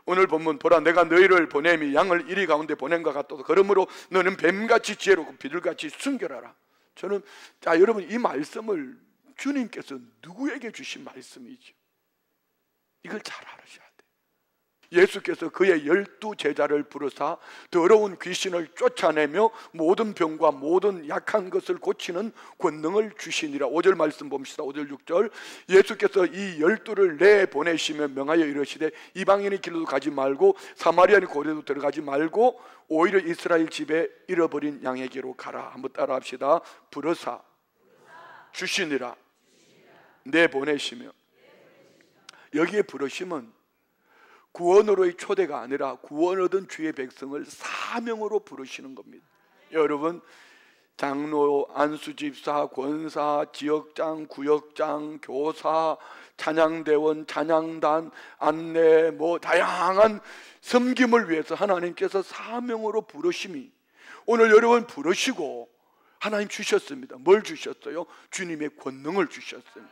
오늘 본문 보라 내가 너희를 보냄이 양을 이리 가운데 보낸 것 같도다. 그러므로 너는 뱀같이 지혜롭고 비둘같이 순결하라. 저는 여러분 이 말씀을 주님께서 누구에게 주신 말씀이죠? 이걸 잘 알으셔야 돼요. 예수께서 그의 12 제자를 부르사 더러운 귀신을 쫓아내며 모든 병과 모든 약한 것을 고치는 권능을 주시니라. 5절 말씀 봅시다. 5절 6절 예수께서 이 12를 내보내시며 명하여 이르시되 이방인의 길로도 가지 말고 사마리아의 고리도 들어가지 말고 오히려 이스라엘 집에 잃어버린 양에게로 가라. 한번 따라 합시다. 부르사 주시니라. 내보내시며. 여기에 부르심은 구원으로의 초대가 아니라 구원 얻은 주의 백성을 사명으로 부르시는 겁니다. 여러분 장로, 안수집사, 권사, 지역장, 구역장, 교사, 찬양대원, 찬양단, 안내 다양한 섬김을 위해서 하나님께서 사명으로 부르심이 오늘 여러분 부르시고 하나님 주셨습니다. 뭘 주셨어요? 주님의 권능을 주셨어요.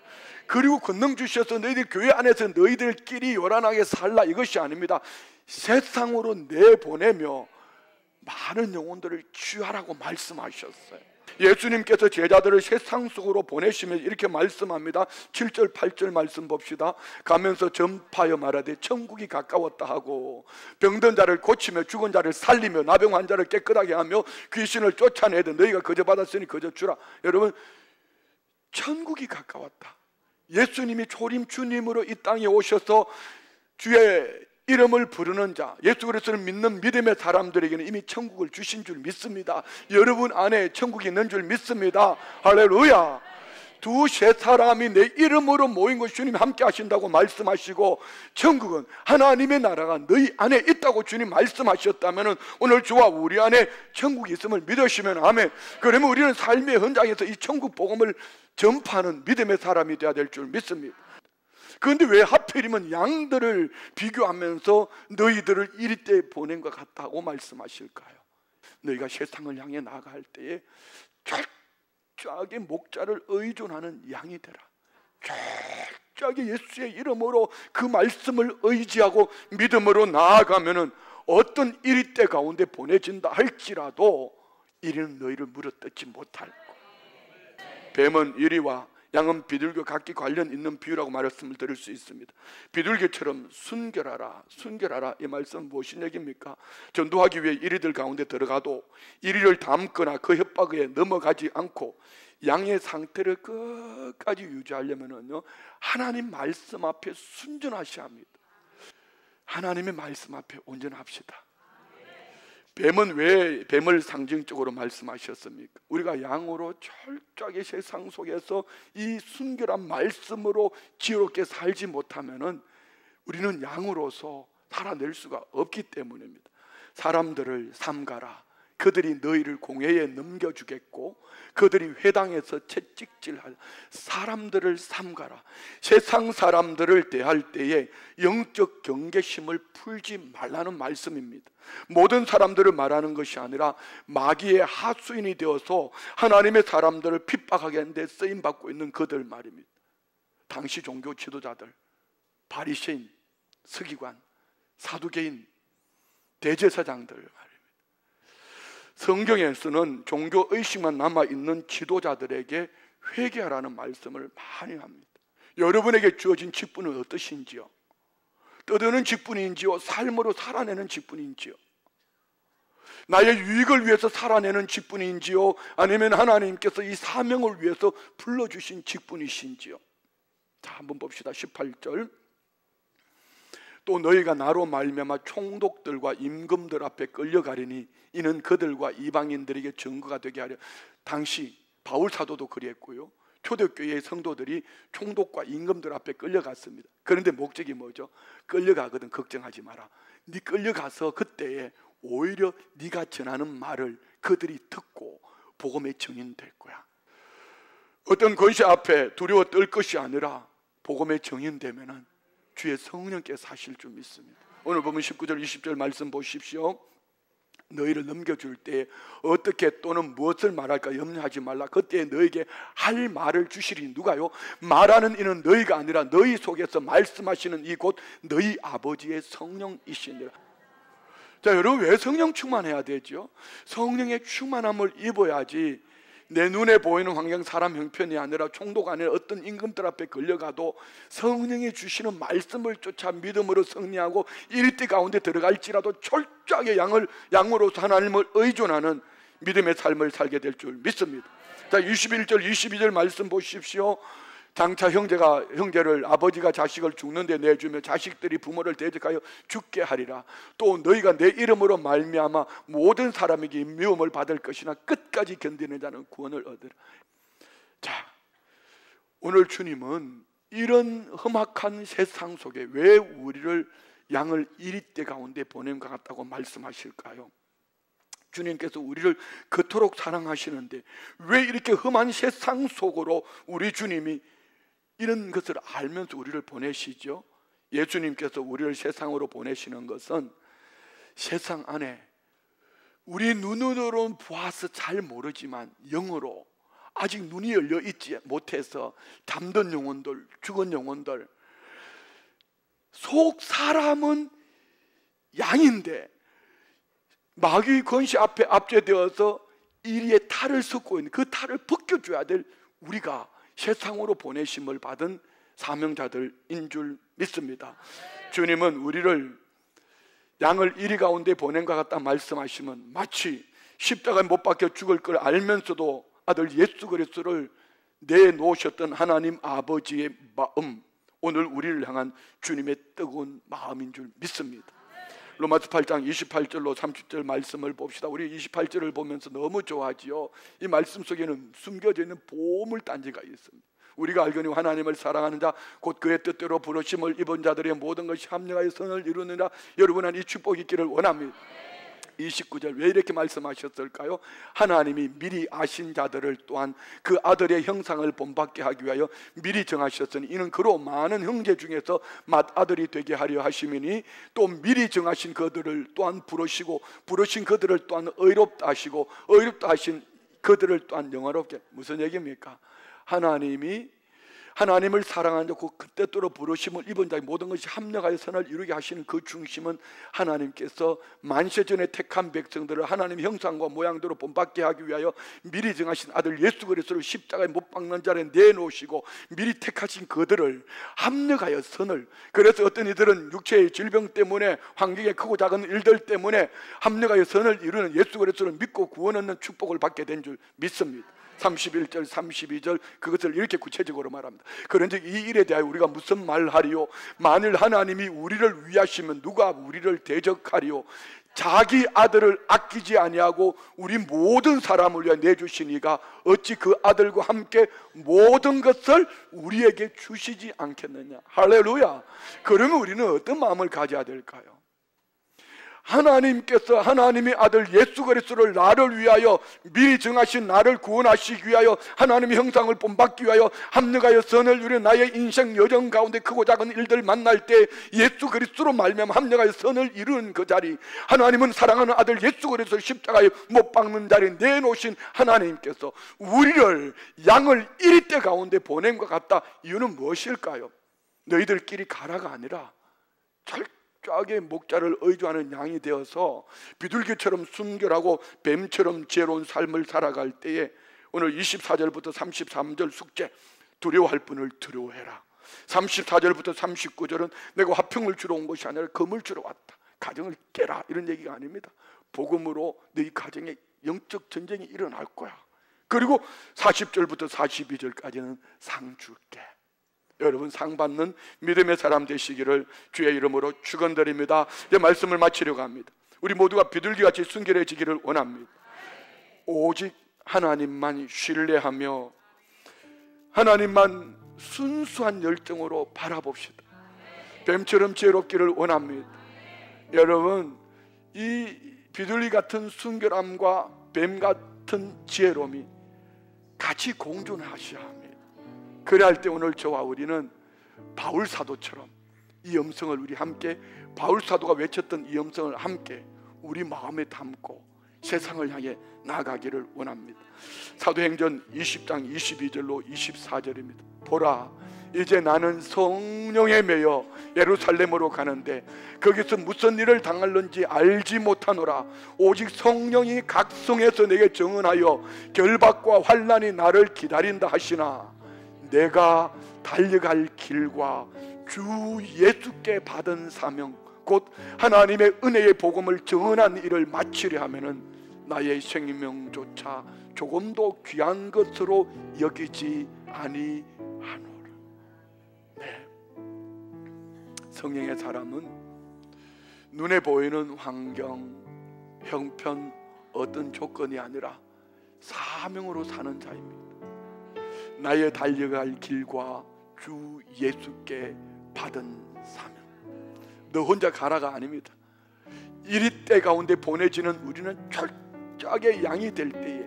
그리고 권능 주셔서 너희들 교회 안에서 너희들끼리 요란하게 살라 이것이 아닙니다. 세상으로 내보내며 많은 영혼들을 취하라고 말씀하셨어요. 예수님께서 제자들을 세상 속으로 보내시면서 이렇게 말씀합니다. 7절 8절 말씀 봅시다. 가면서 전파하여 말하되 천국이 가까웠다 하고 병든 자를 고치며 죽은 자를 살리며 나병 환자를 깨끗하게 하며 귀신을 쫓아내되 너희가 거저 받았으니 거저 주라. 여러분 천국이 가까웠다. 예수님이 초림 주님으로 이 땅에 오셔서 주의 이름을 부르는 자, 예수 그리스도를 믿는 믿음의 사람들에게는 이미 천국을 주신 줄 믿습니다. 여러분 안에 천국이 있는 줄 믿습니다. 할렐루야. 두세 사람이 내 이름으로 모인 것 주님이 함께 하신다고 말씀하시고 천국은 하나님의 나라가 너희 안에 있다고 주님 말씀하셨다면 오늘 주와 우리 안에 천국이 있음을 믿으시면 아멘. 그러면 우리는 삶의 현장에서 이 천국 복음을 전파하는 믿음의 사람이 되어야 될 줄 믿습니다. 그런데 왜 하필이면 양들을 비교하면서 너희들을 이리 때 보낸 것 같다고 말씀하실까요? 너희가 세상을 향해 나아갈 때에 철저하게 목자를 의존하는 양이 되라. 철저하게 예수의 이름으로 그 말씀을 의지하고 믿음으로 나아가면은 어떤 이리 때 가운데 보내진다 할지라도 이리는 너희를 물어뜯지 못할 것. 뱀은 이리와 양은 비둘기 각기 관련 있는 비유라고 말씀을 드릴 수 있습니다. 비둘기처럼 순결하라, 순결하라. 이 말씀은 무엇인 얘기입니까? 전도하기 위해 이리들 가운데 들어가도 이리를 담거나 그 협박에 넘어가지 않고 양의 상태를 끝까지 유지하려면요 하나님 말씀 앞에 순전하셔야 합니다. 하나님의 말씀 앞에 온전합시다. 뱀은 왜 뱀을 상징적으로 말씀하셨습니까? 우리가 양으로 철저하게 세상 속에서 이 순결한 말씀으로 지혜롭게 살지 못하면은 우리는 양으로서 살아낼 수가 없기 때문입니다. 사람들을 삼가라. 그들이 너희를 공회에 넘겨주겠고 그들이 회당에서 채찍질하라. 사람들을 삼가라. 세상 사람들을 대할 때에 영적 경계심을 풀지 말라는 말씀입니다. 모든 사람들을 말하는 것이 아니라 마귀의 하수인이 되어서 하나님의 사람들을 핍박하게 하는데 쓰임받고 있는 그들 말입니다. 당시 종교 지도자들, 바리새인, 서기관, 사두개인, 대제사장들 말입니다. 성경에서는 종교 의식만 남아있는 지도자들에게 회개하라는 말씀을 많이 합니다. 여러분에게 주어진 직분은 어떠신지요? 떠드는 직분인지요? 삶으로 살아내는 직분인지요? 나의 유익을 위해서 살아내는 직분인지요? 아니면 하나님께서 이 사명을 위해서 불러주신 직분이신지요? 자, 한번 봅시다. 18절. 또 너희가 나로 말미암아 총독들과 임금들 앞에 끌려가리니 이는 그들과 이방인들에게 증거가 되게 하려. 당시 바울 사도도 그랬고요, 초대교회의 성도들이 총독과 임금들 앞에 끌려갔습니다. 그런데 목적이 뭐죠? 끌려가거든 걱정하지 마라. 네 끌려가서 그때에 오히려 네가 전하는 말을 그들이 듣고 복음의 증인 될 거야. 어떤 권세 앞에 두려워 떨 것이 아니라 복음의 증인 되면은 주의 성령께서 하실 줄 믿습니다. 오늘 보면 19절 20절 말씀 보십시오. 너희를 넘겨줄 때 어떻게 또는 무엇을 말할까 염려하지 말라. 그때 너에게 할 말을 주시리. 누가요? 말하는 이는 너희가 아니라 너희 속에서 말씀하시는 이 곧 너희 아버지의 성령이시니라. 자, 여러분, 왜 성령 충만해야 되죠? 성령의 충만함을 입어야지 내 눈에 보이는 환경, 사람 형편이 아니라 총독 아니라 어떤 임금들 앞에 걸려가도 성령이 주시는 말씀을 쫓아 믿음으로 승리하고 일대 가운데 들어갈지라도 철저하게 양으로서 하나님을 의존하는 믿음의 삶을 살게 될 줄 믿습니다. 자, 21절 22절 말씀 보십시오. 장차 형제를 아버지가 자식을 죽는데 내주며 자식들이 부모를 대적하여 죽게 하리라. 또 너희가 내 이름으로 말미암아 모든 사람에게 미움을 받을 것이나 끝까지 견디는 자는 구원을 얻으라. 자, 오늘 주님은 이런 험악한 세상 속에 왜 우리를 양을 이리떼 가운데 보냄과 같다고 말씀하실까요? 주님께서 우리를 그토록 사랑하시는데 왜 이렇게 험한 세상 속으로 우리 주님이 이런 것을 알면서 우리를 보내시죠? 예수님께서 우리를 세상으로 보내시는 것은 세상 안에 우리 눈으로는 보아서 잘 모르지만 영으로 아직 눈이 열려 있지 못해서 잠든 영혼들, 죽은 영혼들, 속 사람은 양인데 마귀의 권세 앞에 압제되어서 이리에 탈을 섞고 있는 그 탈을 벗겨줘야 될 우리가 세상으로 보내심을 받은 사명자들인 줄 믿습니다. 주님은 우리를 양을 이리 가운데 보낸 것 같다 말씀하시면 마치 십자가에 못 박혀 죽을 걸 알면서도 아들 예수 그리스도를 내놓으셨던 하나님 아버지의 마음, 오늘 우리를 향한 주님의 뜨거운 마음인 줄 믿습니다. 로마서 8장 28절로 30절 말씀을 봅시다. 우리 28절을 보면서 너무 좋아하지요. 이 말씀 속에는 숨겨져 있는 보물단지가 있습니다. 우리가 알거니 하나님을 사랑하는 자 곧 그의 뜻대로 부르심을 입은 자들의 모든 것이 합력하여 선을 이루느라 여러분 안 이 축복이 있기를 원합니다. 29절 왜 이렇게 말씀하셨을까요? 하나님이 미리 아신 자들을 또한 그 아들의 형상을 본받게 하기 위하여 미리 정하셨으니 이는 그로 많은 형제 중에서 맏아들이 되게 하려 하심이니 또 미리 정하신 그들을 또한 부르시고 부르신 그들을 또한 의롭다 하시고 의롭다 하신 그들을 또한 영화롭게. 무슨 얘기입니까? 하나님을 사랑하는 자, 그 뜻대로 부르심을 입은 자의 모든 것이 합력하여 선을 이루게 하시는 그 중심은 하나님께서 만세전에 택한 백성들을 하나님의 형상과 모양대로 본받게 하기 위하여 미리 정하신 아들 예수 그리스도를 십자가에 못 박는 자리에 내놓으시고 미리 택하신 그들을 합력하여 선을, 그래서 어떤 이들은 육체의 질병 때문에 환경의 크고 작은 일들 때문에 합력하여 선을 이루는 예수 그리스도를 믿고 구원 얻는 축복을 받게 된 줄 믿습니다. 31절 32절 그것을 이렇게 구체적으로 말합니다. 그런즉 이 일에 대하여 우리가 무슨 말하리요? 만일 하나님이 우리를 위하시면 누가 우리를 대적하리요? 자기 아들을 아끼지 아니하고 우리 모든 사람을 위해 내주시니가 어찌 그 아들과 함께 모든 것을 우리에게 주시지 않겠느냐. 할렐루야. 그러면 우리는 어떤 마음을 가져야 될까요? 하나님께서 하나님의 아들 예수 그리스도를 나를 위하여 미리 정하신 나를 구원하시기 위하여 하나님의 형상을 본받기 위하여 합력하여 선을 이루는 나의 인생 여정 가운데 크고 작은 일들 만날 때 예수 그리스도로 말미암아 합력하여 선을 이루는 그 자리, 하나님은 사랑하는 아들 예수 그리스도를 십자가에 못 박는 자리에 내놓으신 하나님께서 우리를 양을 이리떼 가운데 보낸 것 같다. 이유는 무엇일까요? 너희들끼리 가라가 아니라 철저하게 목자를 의존하는 양이 되어서 비둘기처럼 순결하고 뱀처럼 지혜로운 삶을 살아갈 때에 오늘 24절부터 33절 숙제, 두려워할 분을 두려워해라. 34절부터 39절은 내가 화평을 주러 온 것이 아니라 금을 주러 왔다. 가정을 깨라, 이런 얘기가 아닙니다. 복음으로 너희 가정에 영적 전쟁이 일어날 거야. 그리고 40절부터 42절까지는 상 줄게. 여러분 상 받는 믿음의 사람 되시기를 주의 이름으로 축원드립니다. 이제 말씀을 마치려고 합니다. 우리 모두가 비둘기같이 순결해지기를 원합니다. 오직 하나님만 신뢰하며 하나님만 순수한 열정으로 바라봅시다. 뱀처럼 지혜롭기를 원합니다. 여러분 이 비둘기 같은 순결함과 뱀 같은 지혜로움이 같이 공존하셔야 합니다. 그래 할 때 오늘 저와 우리는 바울 사도처럼 이 음성을 우리 함께, 바울 사도가 외쳤던 이 음성을 함께 우리 마음에 담고 세상을 향해 나가기를 원합니다. 사도행전 20장 22절로 24절입니다. 보라, 이제 나는 성령에 매여 예루살렘으로 가는데 거기서 무슨 일을 당할는지 알지 못하노라. 오직 성령이 각 성에서 내게 증언하여 결박과 환난이 나를 기다린다 하시나 내가 달려갈 길과 주 예수께 받은 사명 곧 하나님의 은혜의 복음을 전한 일을 마치려 하면은 나의 생명조차 조금도 귀한 것으로 여기지 아니하노라. 네. 성령의 사람은 눈에 보이는 환경, 형편, 어떤 조건이 아니라 사명으로 사는 자입니다. 나의 달려갈 길과 주 예수께 받은 사명. 너 혼자 가라가 아닙니다. 이리 때 가운데 보내지는 우리는 철저하게 양이 될 때에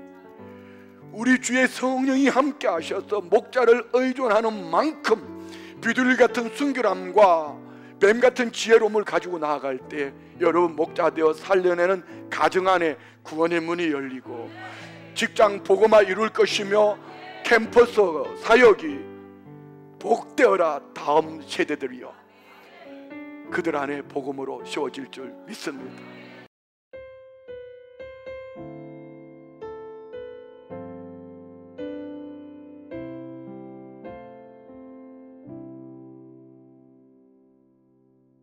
우리 주의 성령이 함께 하셔서 목자를 의존하는 만큼 비둘기 같은 순결함과 뱀 같은 지혜로움을 가지고 나아갈 때 여러분 목자 되어 살려내는 가정 안에 구원의 문이 열리고 직장 복음화 이룰 것이며 캠퍼스 사역이 복되어라. 다음 세대들이여 그들 안에 복음으로 씌워질 줄 믿습니다.